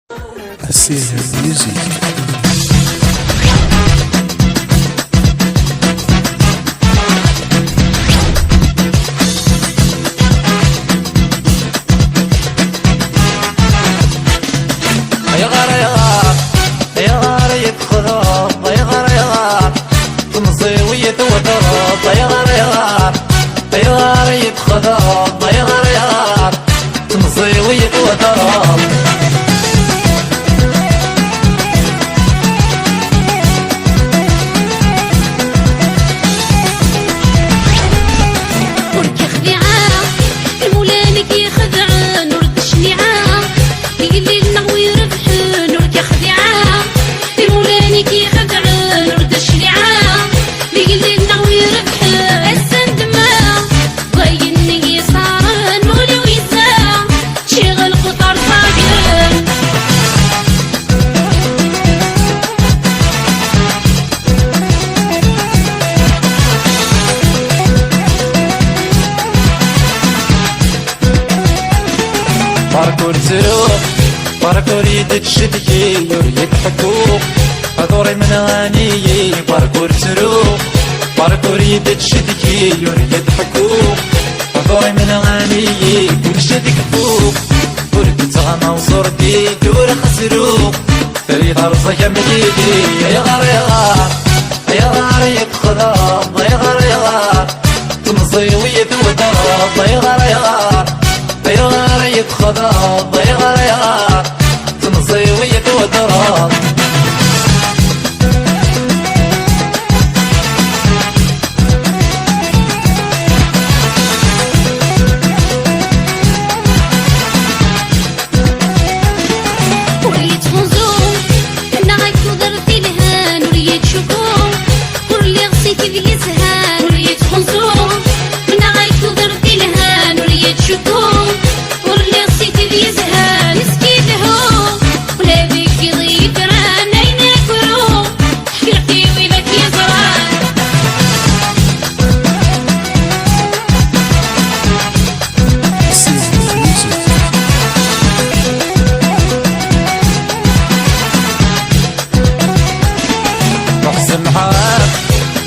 Assia Music. باركور تروح باركور يدك شدكي يضحكوك هذوري من غنيي باركور تروح باركور يدك شدكي يضحكوك هذوري من غنيي كل شدك فوق ورقت غانا وصورتي دور خسروك فريد رزق مديدي يا غار يا غار يا غار يتخضب يا غار يا غار تمصي ويتودرب يا غار يا غار يا غار يتخضب يا غار يا غار تمصي ويتودرب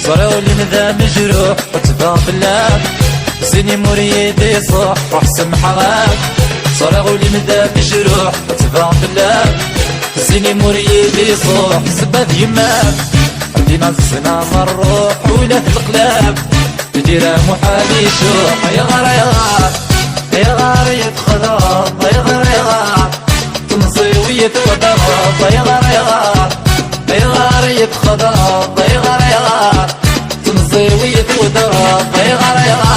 صاروا لي مذا مجروح وتباع بالله زيني مريدي صح واحسن حراك صاروا لي مذا مجروح وتباع بالله زيني مريدي صح سبب يماك عندنا الزنا الروح ولا في القلاب تدير محالي شوح يا غار يا غار يا غار يتخضب يا غار يا غار تمصي ويتودرب يا غار يا غار يا غار يتخضب يا غار يا غار تمصي ويتودرب يا غار يا غار